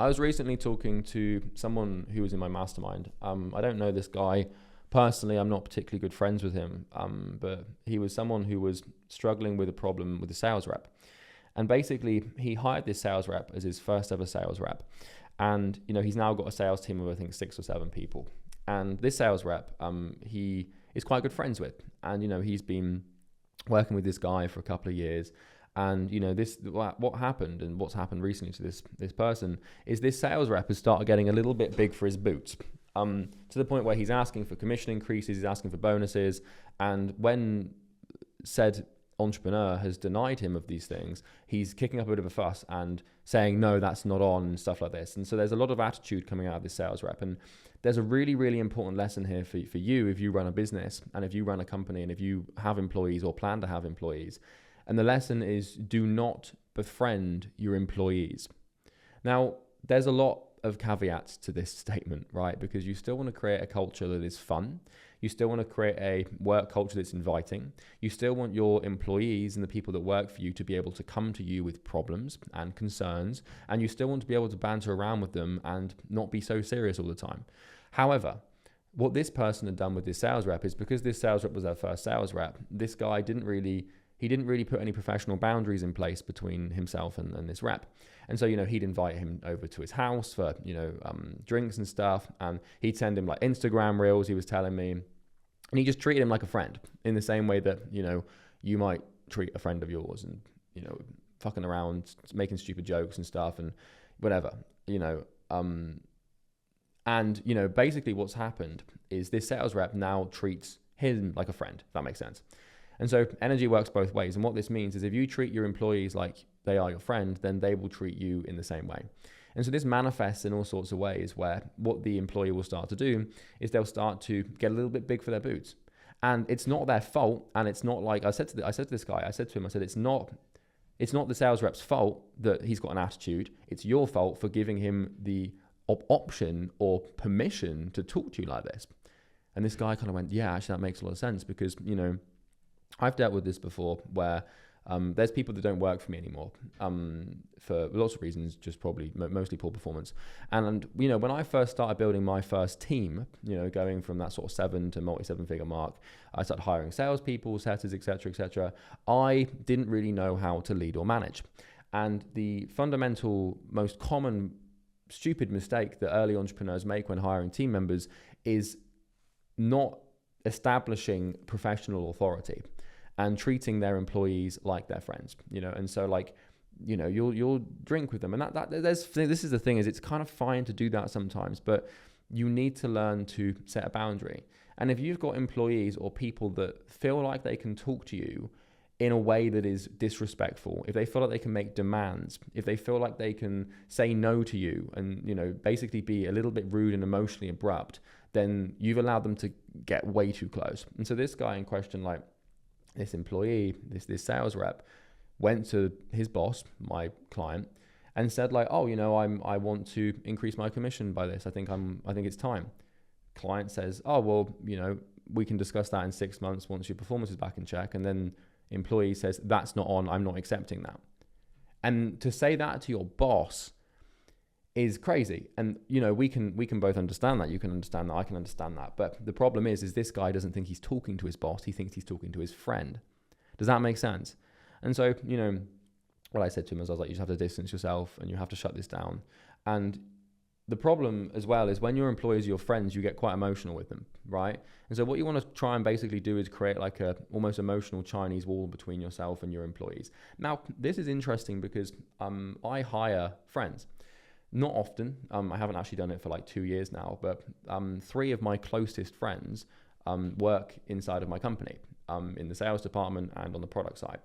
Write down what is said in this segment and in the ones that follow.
I was recently talking to someone who was in my mastermind. I don't know this guy personally. I'm not particularly good friends with him, but he was someone who was struggling with a problem with a sales rep. And basically, he hired this sales rep as his first ever sales rep. And, he's now got a sales team of, I think, 6 or 7 people. And this sales rep, he is quite good friends with. And, he's been working with this guy for a couple of years. And, what happened and what's happened recently to this person is this sales rep has started getting a little bit big for his boots. To the point where he's asking for commission increases, he's asking for bonuses. And when said entrepreneur has denied him of these things, he's kicking up a bit of a fuss and saying, no, that's not on, and stuff like this. And so there's a lot of attitude coming out of this sales rep. And there's a really, really important lesson here for you if you run a business and if you run a company and if you have employees or plan to have employees. And the lesson is, do not befriend your employees. Now, there's a lot of caveats to this statement, right? Because you still want to create a culture that is fun. You still want to create a work culture that's inviting. You still want your employees and the people that work for you to be able to come to you with problems and concerns. And you still want to be able to banter around with them and not be so serious all the time. However, what this person had done with this sales rep is, because this sales rep was their first sales rep, this guy didn't really put any professional boundaries in place between himself and this rep. And so, he'd invite him over to his house for, drinks and stuff. And he'd send him like Instagram reels, he was telling me. And he just treated him like a friend in the same way that, you might treat a friend of yours and, fucking around, making stupid jokes and stuff and whatever, And, basically what's happened is this sales rep now treats him like a friend, if that makes sense. And so energy works both ways. And what this means is, if you treat your employees like they are your friend, then they will treat you in the same way. And so this manifests in all sorts of ways, where what the employee will start to do is they'll start to get a little bit big for their boots. And it's not their fault. And it's not like, I said to this guy, it's not the sales rep's fault that he's got an attitude. It's your fault for giving him the option or permission to talk to you like this. And this guy kind of went, yeah, actually that makes a lot of sense, because, I've dealt with this before, where there's people that don't work for me anymore for lots of reasons, just probably mostly poor performance. And when I first started building my first team, going from that sort of 7 to multi-7 figure mark, I started hiring salespeople, setters, etc. I didn't really know how to lead or manage. And the fundamental, most common stupid mistake that early entrepreneurs make when hiring team members is not establishing professional authority and treating their employees like their friends, and so you'll drink with them, and this is the thing, is it's kind of fine to do that sometimes, but you need to learn to set a boundary. And if you've got employees or people that feel like they can talk to you in a way that is disrespectful, if they feel like they can make demands, if they feel like they can say no to you and, basically be a little bit rude and emotionally abrupt, then you've allowed them to get way too close. And so this guy in question, this employee, this sales rep, went to his boss, my client, and said I want to increase my commission by this. I think it's time. Client says, oh, well, we can discuss that in 6 months once your performance is back in check. And then employee says, that's not on, I'm not accepting that. And to say that to your boss is crazy. And, we can both understand that. You can understand that. I can understand that. But the problem is this guy doesn't think he's talking to his boss. He thinks he's talking to his friend. Does that make sense? And so, what I said to him is, I was like, you just have to distance yourself and you have to shut this down. And the problem as well is, when your employees are your friends, you get quite emotional with them, right? And so what you want to try and basically do is create like a almost emotional Chinese wall between yourself and your employees. Now, this is interesting because I hire friends. Not often. I haven't actually done it for 2 years now, but 3 of my closest friends work inside of my company, in the sales department and on the product side.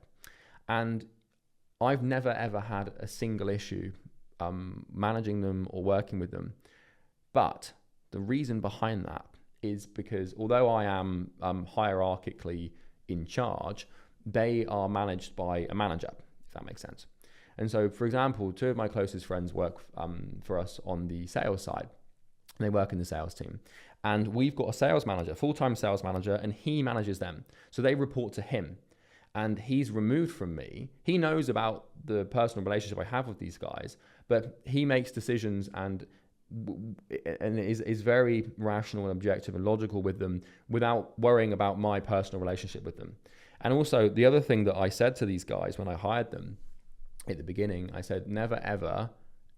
And I've never ever had a single issue managing them or working with them. But the reason behind that is because although I am hierarchically in charge, they are managed by a manager, if that makes sense. And so, for example, 2 of my closest friends work for us on the sales side. They work in the sales team. And we've got a sales manager, full-time sales manager, and he manages them. So they report to him. And he's removed from me. He knows about the personal relationship I have with these guys, but he makes decisions and is very rational and objective and logical with them without worrying about my personal relationship with them. And also the other thing that I said to these guys when I hired them at the beginning, I said, never, ever,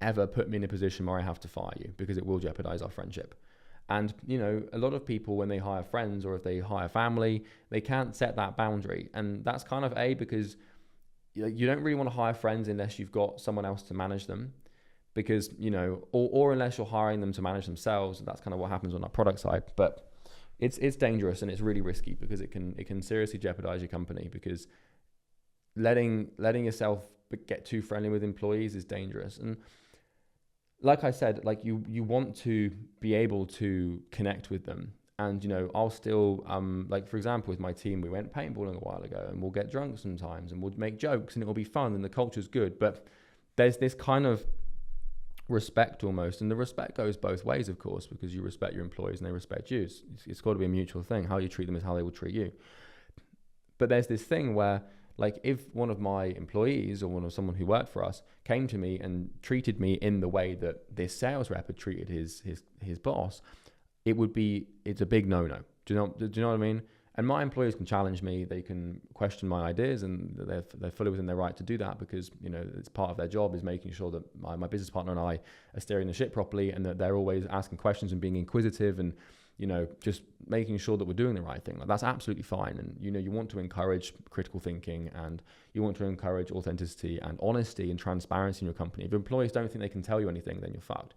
ever put me in a position where I have to fire you, because it will jeopardize our friendship. And, you know, a lot of people, when they hire friends or if they hire family, they can't set that boundary. And that's kind of because you don't really want to hire friends unless you've got someone else to manage them, because, you know, or unless you're hiring them to manage themselves. That's kind of what happens on our product side. But it's dangerous and it's really risky, because it can seriously jeopardize your company, because letting yourself get too friendly with employees is dangerous. And like I said, like you want to be able to connect with them. And, you know, I'll still, like, for example, with my team, we went paintballing a while ago, and we'll get drunk sometimes and we'll make jokes and it'll be fun and the culture's good. But there's this kind of respect almost. And the respect goes both ways, of course, because you respect your employees and they respect you. It's got to be a mutual thing. How you treat them is how they will treat you. But there's this thing where, like, if one of my employees or someone who worked for us came to me and treated me in the way that this sales rep had treated his boss, it's a big no-no. Do you know what I mean? And my employees can challenge me, they can question my ideas, and they're fully within their right to do that, because, you know, it's part of their job is making sure that my business partner and I are steering the ship properly, and that they're always asking questions and being inquisitive, and, you know, just making sure that we're doing the right thing. Like, that's absolutely fine. And, you know, you want to encourage critical thinking, and you want to encourage authenticity and honesty and transparency in your company. If employees don't think they can tell you anything, then you're fucked,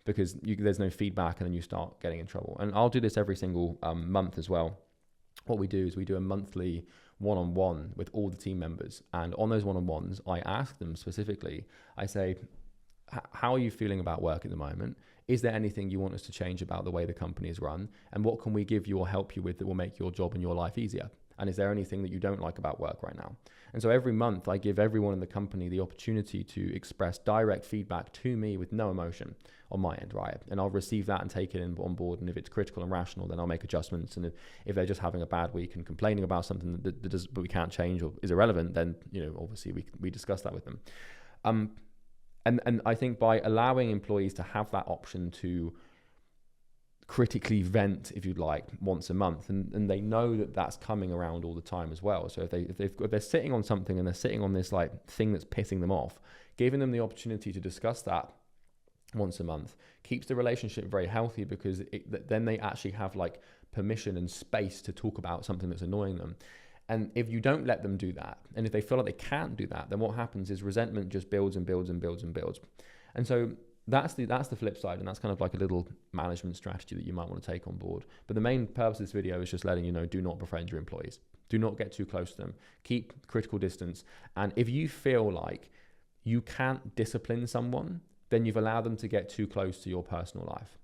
because there's no feedback, and then you start getting in trouble. And I'll do this every single month as well. What we do is we do a monthly one-on-one with all the team members. And on those one-on-ones, I ask them specifically, I say, how are you feeling about work at the moment? Is there anything you want us to change about the way the company is run? And what can we give you or help you with that will make your job and your life easier? And is there anything that you don't like about work right now? And so every month I give everyone in the company the opportunity to express direct feedback to me with no emotion on my end, right? And I'll receive that and take it on board. And if it's critical and rational, then I'll make adjustments. And if they're just having a bad week and complaining about something that we can't change or is irrelevant, then, you know, obviously we discuss that with them. And I think by allowing employees to have that option to critically vent, if you'd like, once a month, and they know that that's coming around all the time as well. So if they're sitting on something and they're sitting on this like thing that's pissing them off, giving them the opportunity to discuss that once a month keeps the relationship very healthy, because then they actually have like permission and space to talk about something that's annoying them. And if you don't let them do that, and if they feel like they can't do that, then what happens is resentment just builds and builds and builds and builds. And so that's the flip side, and that's kind of like a little management strategy that you might want to take on board. But the main purpose of this video is just letting you know, do not befriend your employees. Do not get too close to them. Keep critical distance. And if you feel like you can't discipline someone, then you've allowed them to get too close to your personal life.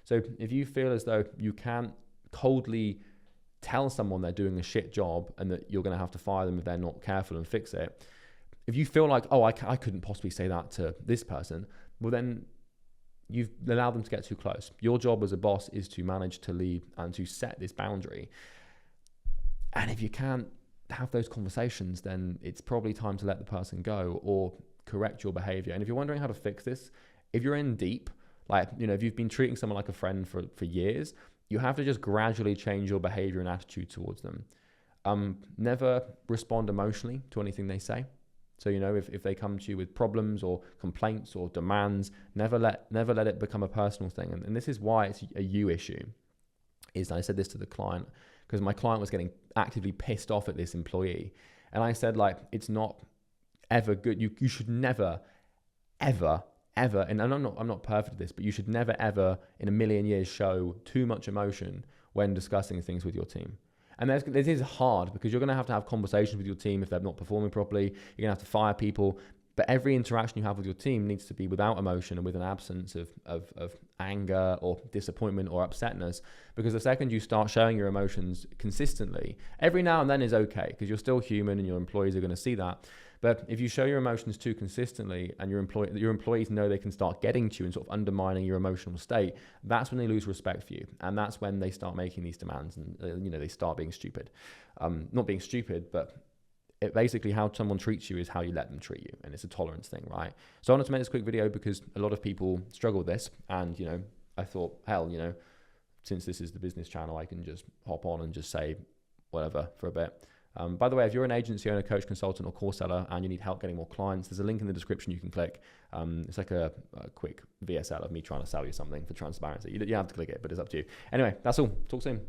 So if you feel as though you can't coldly tell someone they're doing a shit job and that you're going to have to fire them if they're not careful and fix it, if you feel like, oh, I couldn't possibly say that to this person, well, then you've allowed them to get too close. Your job as a boss is to manage, to lead, and to set this boundary. And if you can't have those conversations, then it's probably time to let the person go or correct your behavior. And if you're wondering how to fix this, if you're in deep, like, you know, if you've been treating someone like a friend for years, you have to just gradually change your behavior and attitude towards them. Never respond emotionally to anything they say. So, you know, if they come to you with problems or complaints or demands, never let it become a personal thing. And this is why it's a you issue. I said this to the client because my client was getting actively pissed off at this employee. And I said, like, it's not ever good. You should never, ever, and I'm not perfect at this, but you should never, ever in a million years show too much emotion when discussing things with your team. And this is hard because you're going to have conversations with your team if they're not performing properly. You're going to have to fire people. But every interaction you have with your team needs to be without emotion and with an absence of anger or disappointment or upsetness. Because the second you start showing your emotions consistently, every now and then is okay because you're still human and your employees are going to see that. But if you show your emotions too consistently and your employees know they can start getting to you and sort of undermining your emotional state, that's when they lose respect for you. And that's when they start making these demands and, they start being stupid. Not being stupid, but basically how someone treats you is how you let them treat you, and it's a tolerance thing, right? So I wanted to make this quick video because a lot of people struggle with this, and I thought, hell, since this is the business channel, I can just hop on and just say whatever for a bit. By the way, if you're an agency owner, coach, consultant, or course seller, and you need help getting more clients, there's a link in the description you can click. It's like a quick VSL of me trying to sell you something for transparency. You have to click it, but it's up to you. Anyway, that's all. Talk soon.